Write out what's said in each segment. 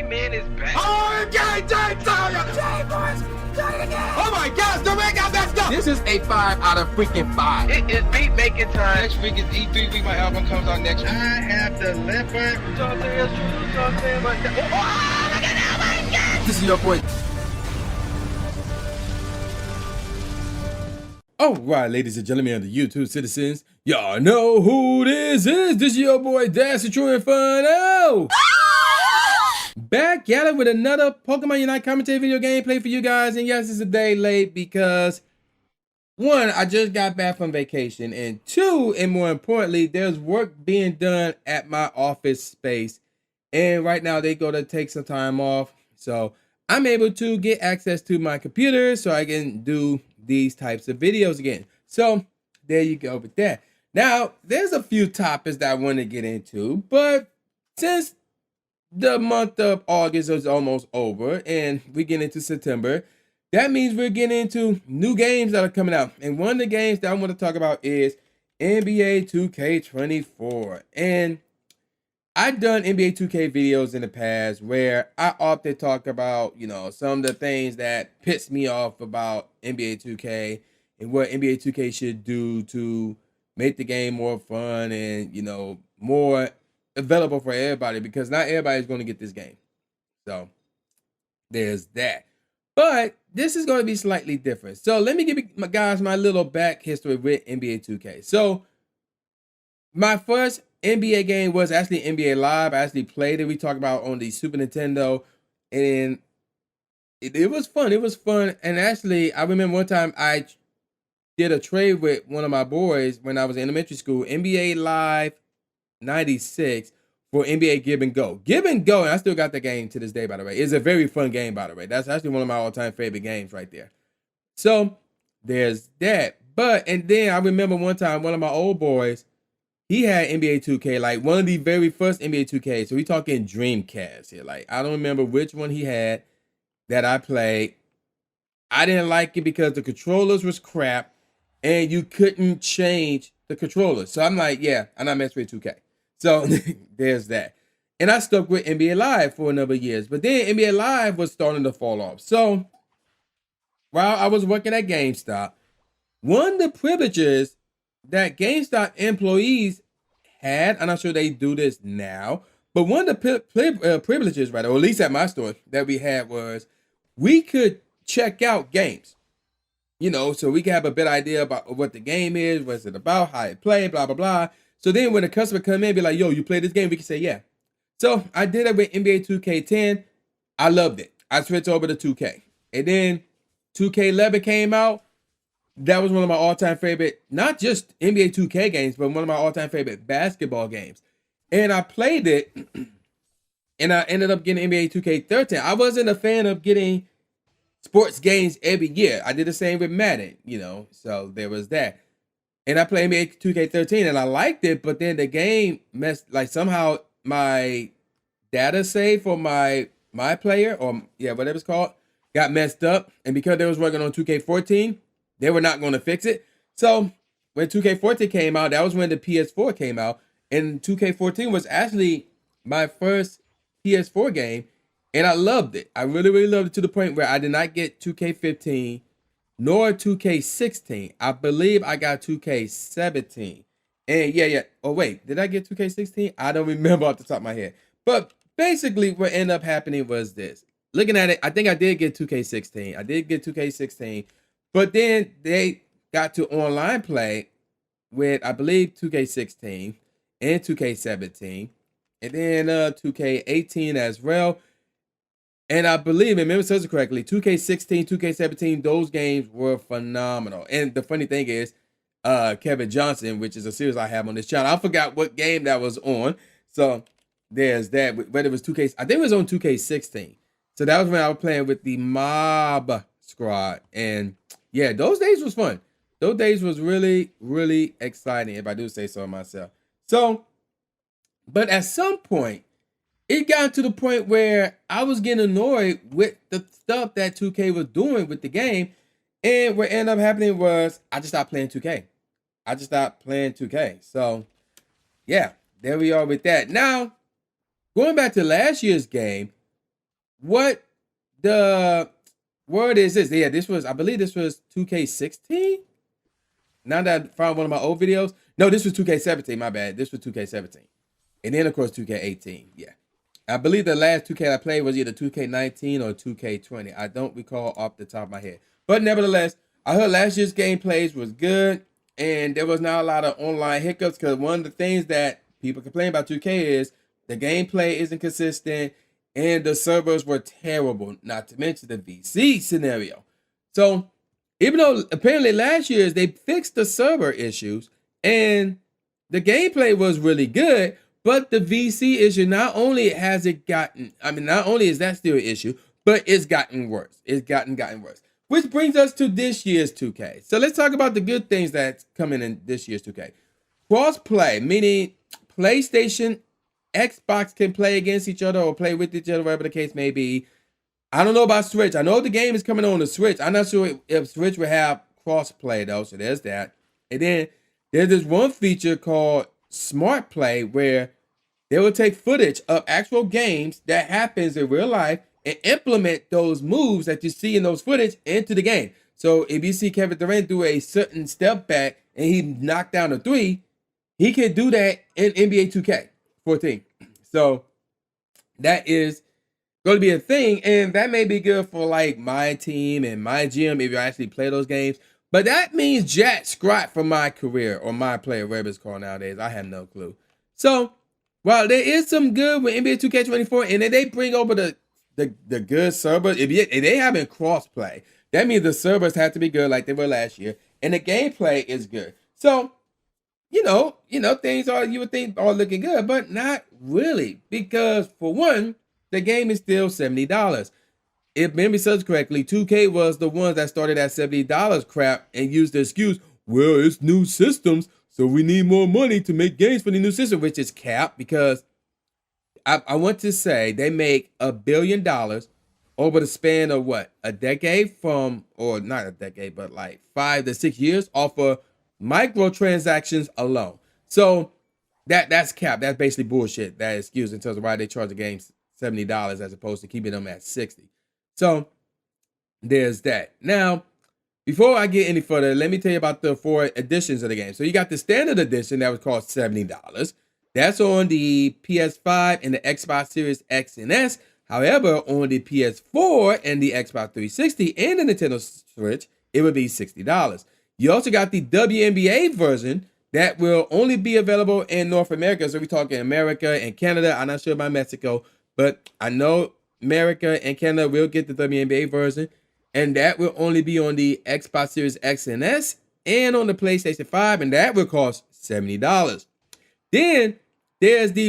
Man is back. Oh, okay, boys. Oh my gosh, the ring got messed up. This is a 5 out of freaking 5. It is beat making time. Next week is E3 week. My album comes out next week. I have the leopard. This is your boy. All right, ladies and gentlemen of the YouTube citizens, y'all know who this is. This is your boy Dash, the True Inferno. Back at it with another Pokemon Unite commentary video gameplay for you guys. And yes, it's a day late because one, I just got back from vacation, and two, and more importantly, there's work being done at my office space. And right now they go to take some time off. So I'm able to get access to my computer so I can do these types of videos again. So there you go with that. Now, there's a few topics that I want to get into, but since the month of August is almost over and we get into September, that means we're getting into new games that are coming out. And one of the games that I want to talk about is NBA 2K24. And I've done NBA 2K videos in the past where I often talk about, you know, some of the things that piss me off about NBA 2K and what NBA 2K should do to make the game more fun and, you know, more available for everybody, because not everybody's going to get this game. So there's that. But this is going to be slightly different. So let me give you guys my little back history with NBA 2K. So my first NBA game was actually NBA Live. I actually played it. We talked about on the Super Nintendo, and it was fun. It was fun. And actually, I remember one time I did a trade with one of my boys when I was in elementary school, NBA Live 96 for NBA Give and Go. Give and Go, and I still got the game to this day, by the way. It's a very fun game, by the way. That's actually one of my all-time favorite games right there. So there's that. But, and then I remember one time, one of my old boys, he had NBA 2K, like one of the very first NBA 2K. So we talking Dreamcast here. Like, I don't remember which one he had that I played. I didn't like it because the controllers was crap and you couldn't change the controllers. So I'm like, yeah, I'm not messing with 2K. So there's that. And I stuck with NBA Live for a number of years. But then NBA Live was starting to fall off. So while I was working at GameStop, one of the privileges that GameStop employees had, I'm not sure they do this now, but one of the privileges, right, or at least at my store that we had, was we could check out games. You know, so we can have a better idea about what the game is, what's it about, how it played, blah, blah, blah. So then when the customer come in and be like, yo, you play this game? We can say, yeah. So I did it with NBA 2K10. I loved it. I switched over to 2K. And then 2K11 came out. That was one of my all-time favorite, not just NBA 2K games, but one of my all-time favorite basketball games. And I played it, and I ended up getting NBA 2K13. I wasn't a fan of getting sports games every year. I did the same with Madden, you know, so there was that. And I played NBA 2K13, and I liked it, but then the game messed, like somehow my data save for my player, or yeah, whatever it's called, got messed up. And because they was working on 2K14, they were not going to fix it. So when 2K14 came out, that was when the PS4 came out. And 2K14 was actually my first PS4 game. And I loved it. I really, really loved it, to the point where I did not get 2K15 nor 2K16. I believe I got 2K17. And yeah. Oh, wait. Did I get 2K16? I don't remember off the top of my head. But basically what ended up happening was this. Looking at it, I think I did get 2K16. I did get 2K16. But then they got to online play with, I believe, 2K16 and 2K17. And then 2K18 as well. And I believe, and remember says it correctly, 2K16, 2K17, those games were phenomenal. And the funny thing is, Kevin Johnson, which is a series I have on this channel, I forgot what game that was on. So there's that. Whether it was 2K, I think it was on 2K16. So that was when I was playing with the Mob Squad. And yeah, those days was fun. Those days was really, really exciting, if I do say so myself. So, but at some point, it got to the point where I was getting annoyed with the stuff that 2K was doing with the game. And what ended up happening was I just stopped playing 2K. I just stopped playing 2K. So, yeah, there we are with that. Now, going back to last year's game, what the word is this? Yeah, I believe this was 2K16. Now that I found one of my old videos. No, this was 2K17, my bad. This was 2K17. And then, of course, 2K18. Yeah. I believe the last 2K I played was either 2K19 or 2K20. I don't recall off the top of my head. But nevertheless, I heard last year's gameplays was good. And there was not a lot of online hiccups because one of the things that people complain about 2K is the gameplay isn't consistent and the servers were terrible, not to mention the VC scenario. So even though apparently last year's they fixed the server issues and the gameplay was really good, but the VC issue, not only has it gotten, not only is that still an issue, but it's gotten worse. It's gotten worse. Which brings us to this year's 2K. So let's talk about the good things that's coming in this year's 2K. Crossplay, meaning PlayStation, Xbox can play against each other or play with each other, whatever the case may be. I don't know about Switch. I know the game is coming on the Switch. I'm not sure if Switch will have crossplay though, so there's that. And then there's this one feature called Smart Play where they will take footage of actual games that happens in real life and implement those moves that you see in those footage into the game. So if you see Kevin Durant do a certain step back and he knocked down a three, he can do that in NBA 2K14. So that is going to be a thing, and that may be good for like my team and my gym if you actually play those games. But that means jack squat for my career or my player, whatever it's called nowadays. I have no clue. So while there is some good with NBA 2K24, and then they bring over the good servers, if they having crossplay, that means the servers have to be good like they were last year, and the gameplay is good. So things you would think are looking good, but not really, because for one, the game is still $70. If memory serves correctly, 2K was the ones that started at $70 crap and used the excuse, well, it's new systems, so we need more money to make games for the new system, which is cap, because I want to say they make $1 billion over the span of what? A decade or not a decade, but like 5 to 6 years off of microtransactions alone. So that's cap. That's basically bullshit. That excuse in terms of why they charge the games $70 as opposed to keeping them at $60. So there's that. Now, before I get any further, let me tell you about the 4 editions of the game. So you got the standard edition that was cost $70. That's on the PS5 and the Xbox Series X and S. However, on the PS4 and the Xbox 360 and the Nintendo Switch, it would be $60. You also got the WNBA version that will only be available in North America. So we're talking America and Canada. I'm not sure about Mexico, but I know America and Canada will get the WNBA version. And that will only be on the Xbox Series X and S and on the PlayStation 5. And that will cost $70. Then there's the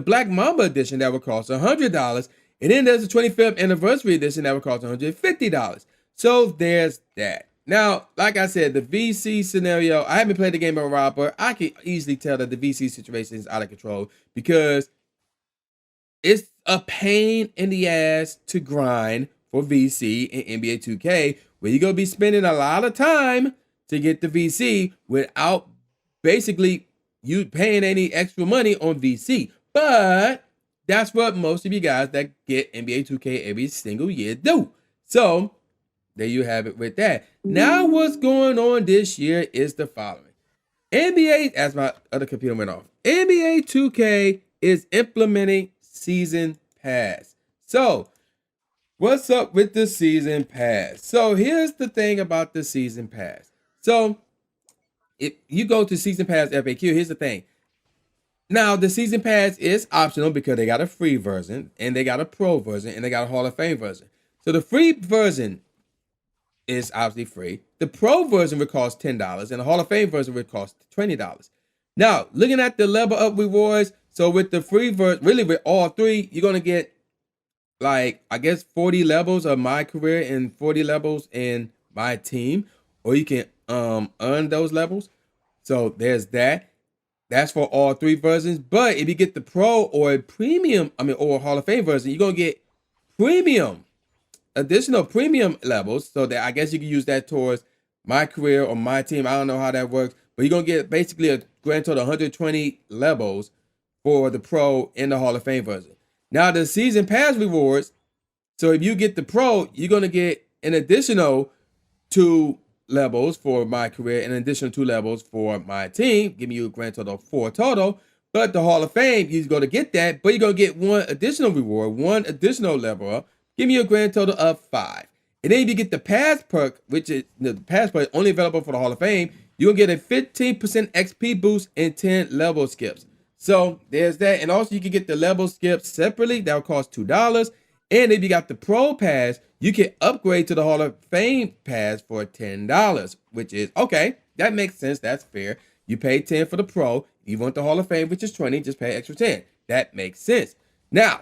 Black Mamba edition that will cost $100. And then there's the 25th anniversary edition that will cost $150. So there's that. Now, like I said, the VC scenario, I haven't played the game in a while, but I can easily tell that the VC situation is out of control because it's a pain in the ass to grind for VC in NBA 2K, where you're going to be spending a lot of time to get the VC without basically you paying any extra money on VC. But that's what most of you guys that get NBA 2K every single year do. So there you have it with that. Now what's going on this year is the following. NBA, as my other computer went off, NBA 2K is implementing Season Pass. So what's up with the Season Pass? So here's the thing about the Season Pass. So if you go to Season Pass FAQ, here's the thing. Now, the Season Pass is optional because they got a free version, and they got a pro version, and they got a Hall of Fame version. So the free version is obviously free. The pro version would cost $10, and the Hall of Fame version would cost $20. Now, looking at the level up rewards, so with the free version, really with all three, you're going to get like, I guess 40 levels of my career and 40 levels in my team, or you can earn those levels. So there's that. That's for all three versions. But if you get the pro or premium, or Hall of Fame version, you're going to get additional premium levels. So that I guess you can use that towards my career or my team. I don't know how that works, but you're going to get basically a grand total of 120 levels for the pro and the Hall of Fame version. Now the Season Pass rewards So if you get the pro, you're going to get an additional 2 levels for my career, and an additional 2 levels for my team, giving you a grand total of 4 total. But the Hall of Fame, you're going to get that, but you're going to get 1 additional reward, 1 additional level up, giving you a grand total of 5. And then if you get the pass perk, which is the pass perk only available for the Hall of Fame, you'll get a 15% XP boost and 10 level skips. So there's that. And also you can get the level skips separately. That'll cost $2. And if you got the Pro Pass, you can upgrade to the Hall of Fame Pass for $10, which is, okay, that makes sense. That's fair. You pay 10 for the Pro. You want the Hall of Fame, which is 20, just pay extra 10. That makes sense. Now,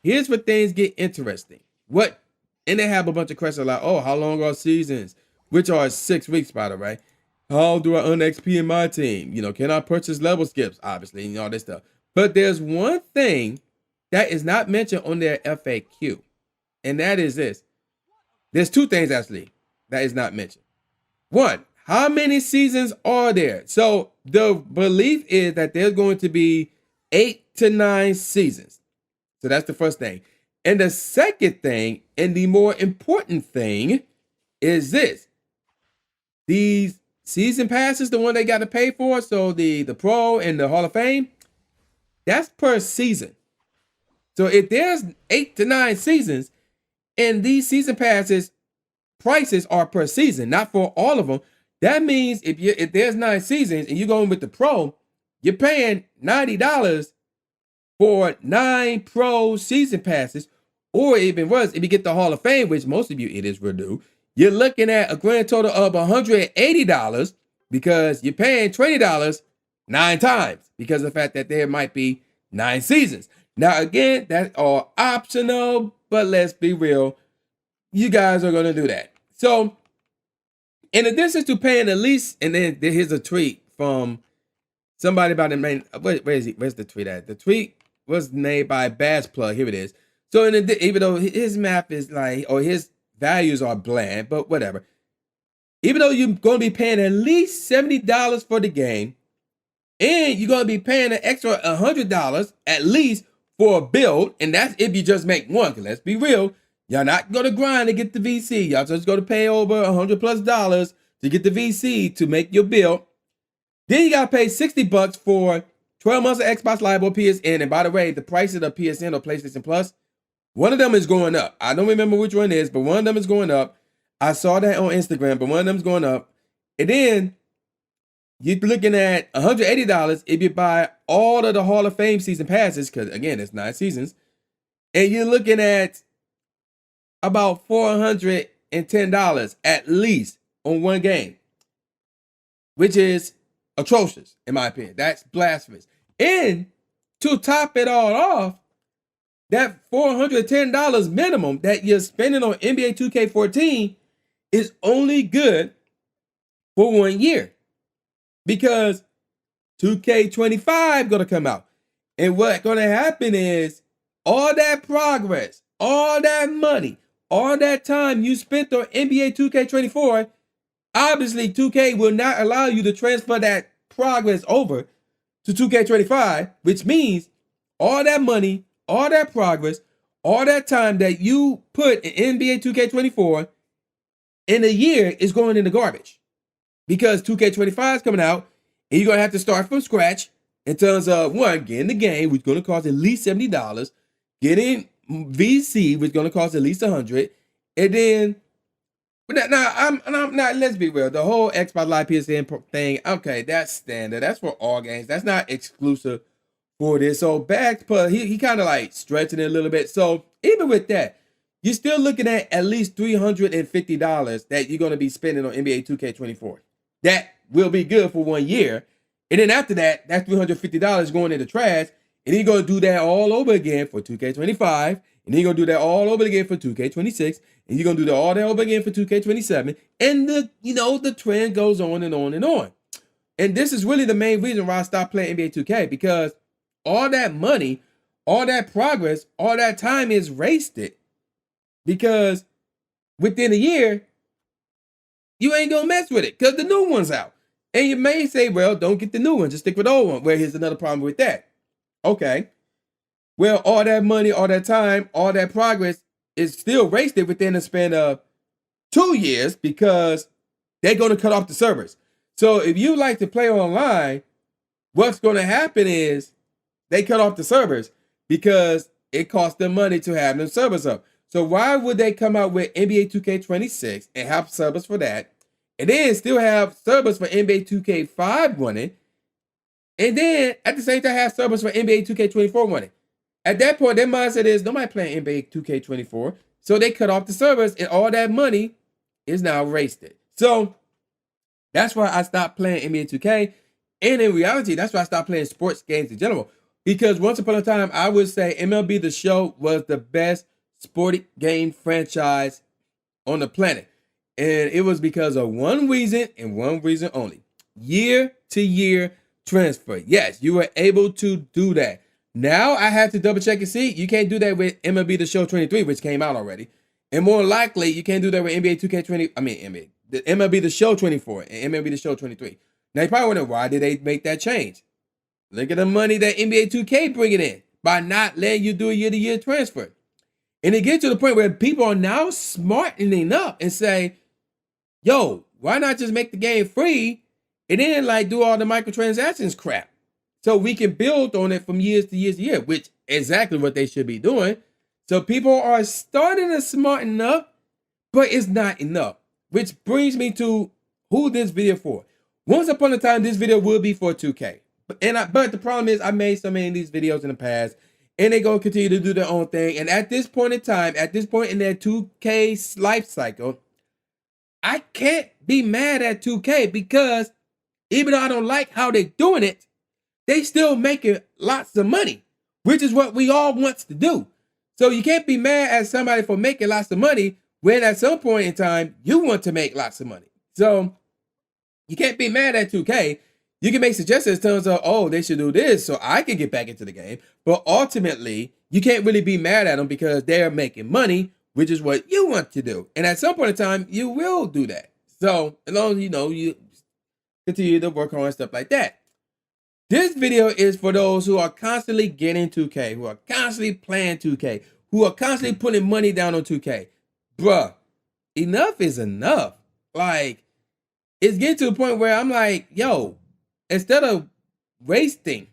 here's where things get interesting. And they have a bunch of questions like, oh, how long are seasons? Which are 6 weeks, by the way. How do I earn XP in my team? Can I purchase level skips? Obviously, and all this stuff. But there's one thing that is not mentioned on their FAQ. And that is this. There's 2 things, actually, that is not mentioned. 1, how many seasons are there? So the belief is that there's going to be 8 to 9 seasons. So that's the first thing. And the second thing, and the more important thing, is this. These season passes, the one they got to pay for, so the Pro and the Hall of Fame, that's per season. So if there's 8 to 9 seasons, and these season passes prices are per season, not for all of them, that means if there's 9 seasons and you're going with the Pro, you're paying $90 for 9 Pro season passes, or even worse, if you get the Hall of Fame, which most of you idiots will do, you're looking at a grand total of $180 because you're paying $20 9 times because of the fact that there might be 9 seasons. Now, again, that's all optional, but let's be real. You guys are going to do that. So, in addition to paying at least, and then here's a tweet from somebody by the name, where is he? Where's the tweet at? The tweet was made by Bass Plug. Here it is. So, even though his math is like, or his values are bland, but whatever. Even though you're going to be paying at least $70 for the game, and you're going to be paying an extra $100 at least for a build, and that's if you just make one, because let's be real, y'all not going to grind to get the VC. Y'all just going to pay over $100+ to get the VC to make your build. Then you got to pay $60 for 12 months of Xbox Live or PSN. And by the way, the prices of PSN or PlayStation Plus, one of them is going up. I don't remember which one it is, but one of them is going up. I saw that on Instagram, but one of them is going up. And then you're looking at $180 if you buy all of the Hall of Fame season passes, because again, it's 9 seasons. And you're looking at about $410 at least on one game, which is atrocious, in my opinion. That's blasphemous. And to top it all off, that $410 minimum that you're spending on NBA 2K14 is only good for 1 year, because 2K25 gonna come out. And what's gonna happen is all that progress, all that money, all that time you spent on NBA 2K24, obviously 2K will not allow you to transfer that progress over to 2K25, which means all that money, all that progress, all that time that you put in NBA 2K24 in a year is going in the garbage, because 2K25 is coming out and you're going to have to start from scratch in terms of, one, getting the game, which is going to cost at least $70, getting VC, which is going to cost at least $100, and then, now, I'm not, let's be real, the whole Xbox Live PSN thing, okay, that's standard, that's for all games, that's not exclusive for this. So back, he kind of like stretching it a little bit. So even with that, you're still looking at least $350 that you're going to be spending on NBA 2K24. That will be good for 1 year. And then after that, that's $350 going in the trash. And you're going to do that all over again for 2K25. And then you're going to do that all over again for 2K26. And you're going to do that all over again for 2K27. And the trend goes on and on and on. And this is really the main reason why I stopped playing NBA 2K, because all that money, all that progress, all that time is wasted, because within a year, you ain't gonna mess with it because the new one's out. And you may say, well, don't get the new one, just stick with the old one. Well, here's another problem with that. Okay. Well, all that money, all that time, all that progress, is still wasted within the span of 2 years because they're going to cut off the servers. So if you like to play online, what's going to happen is they cut off the servers because it costs them money to have them servers up. So why would they come out with NBA 2K26 and have servers for that, and then still have servers for NBA 2K5 running, and then at the same time have servers for NBA 2K24 running? At that point, their mindset is nobody playing NBA 2K24, so they cut off the servers, and all that money is now wasted. So that's why I stopped playing NBA 2K, and in reality, that's why I stopped playing sports games in general. Because once upon a time, I would say MLB The Show was the best sporting game franchise on the planet. And it was because of one reason and one reason only. Year-to-year transfer. Yes, you were able to do that. Now I have to double check and see. You can't do that with MLB The Show 23, which came out already. And more likely, you can't do that with NBA 2K20. The MLB The Show 24 and MLB The Show 23. Now you probably wonder, why did they make that change? Look at the money that NBA 2K bringing in by not letting you do a year-to-year transfer. And it gets to the point where people are now smartening up and say, yo, why not just make the game free and then like do all the microtransactions crap so we can build on it from years to years to year, which is exactly what they should be doing. So people are starting to smarten up, but it's not enough, which brings me to who this video for. Once upon a time, this video will be for 2K. But the problem is I made so many of these videos in the past, and they're going to continue to do their own thing. And at this point in time, at this point in their 2K life cycle, I can't be mad at 2K because even though I don't like how they're doing it, they still making lots of money, which is what we all want to do. So you can't be mad at somebody for making lots of money when at some point in time you want to make lots of money. So you can't be mad at 2K. You can make suggestions in terms of, oh, they should do this so I can get back into the game. But ultimately, you can't really be mad at them because they're making money, which is what you want to do. And at some point in time, you will do that. So as long as you continue to work on stuff like that. This video is for those who are constantly getting 2K, who are constantly playing 2K, who are constantly putting money down on 2K. Bruh, enough is enough. Like, it's getting to the point where I'm like, yo, instead of wasting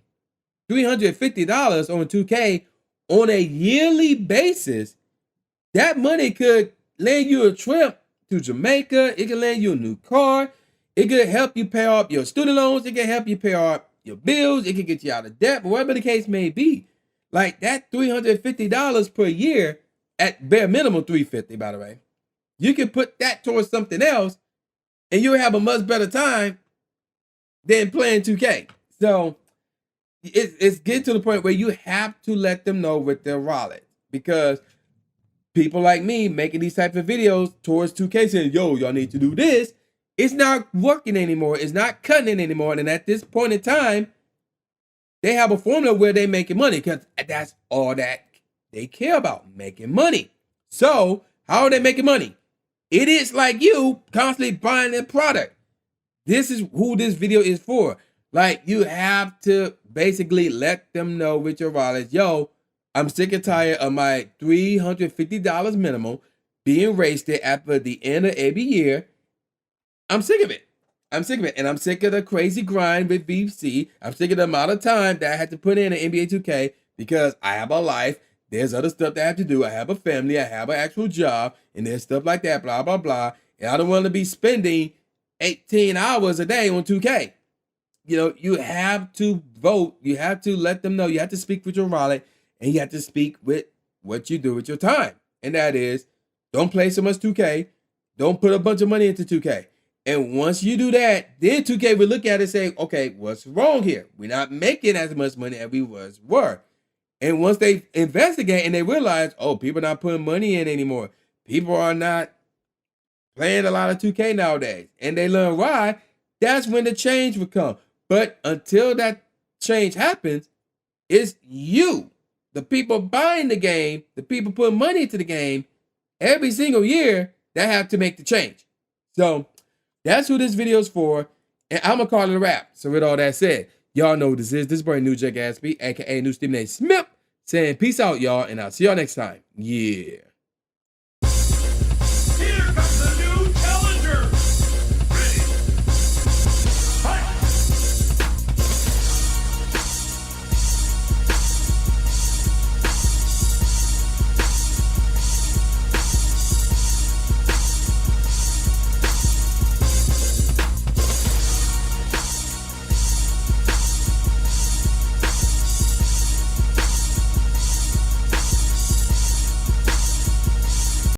$350 on 2K on a yearly basis, that money could land you a trip to Jamaica. It could land you a new car. It could help you pay off your student loans. It could help you pay off your bills. It could get you out of debt, but whatever the case may be. Like that $350 per year, at bare minimum $350, by the way, you can put that towards something else and you'll have a much better time than playing 2K. So it's getting to the point where you have to let them know with their wallet, because people like me making these types of videos towards 2K saying, yo, y'all need to do this. It's not working anymore. It's not cutting it anymore. And at this point in time, they have a formula where they're making money because that's all that they care about, making money. So how are they making money? Idiots like you constantly buying their product. This is who this video is for. Like, you have to basically let them know with your wallet, yo, I'm sick and tired of my $350 minimum being wasted after the end of every year. I'm sick of it. I'm sick of it. And I'm sick of the crazy grind with VC. I'm sick of the amount of time that I had to put in NBA 2K because I have a life. There's other stuff that I have to do. I have a family. I have an actual job. And there's stuff like that, blah, blah, blah. And I don't want to be spending 18 hours a day on 2K. You know, you have to vote. You have to let them know. You have to speak with your wallet. And you have to speak with what you do with your time. And that is, don't play so much 2K. Don't put a bunch of money into 2K. And once you do that, then 2K will look at it and say, okay, what's wrong here? We're not making as much money as we were. And once they investigate and they realize, oh, people are not putting money in anymore. People are not playing a lot of 2K nowadays. And they learn why. That's when the change will come. But until that change happens, it's you, the people buying the game, the people putting money into the game every single year, that have to make the change. So that's who this video is for. And I'm going to call it a wrap. So with all that said, y'all know who this is. This is boy New J Gatsby, a.k.a. New Stephen A. Smith, saying peace out, y'all. And I'll see y'all next time. Yeah.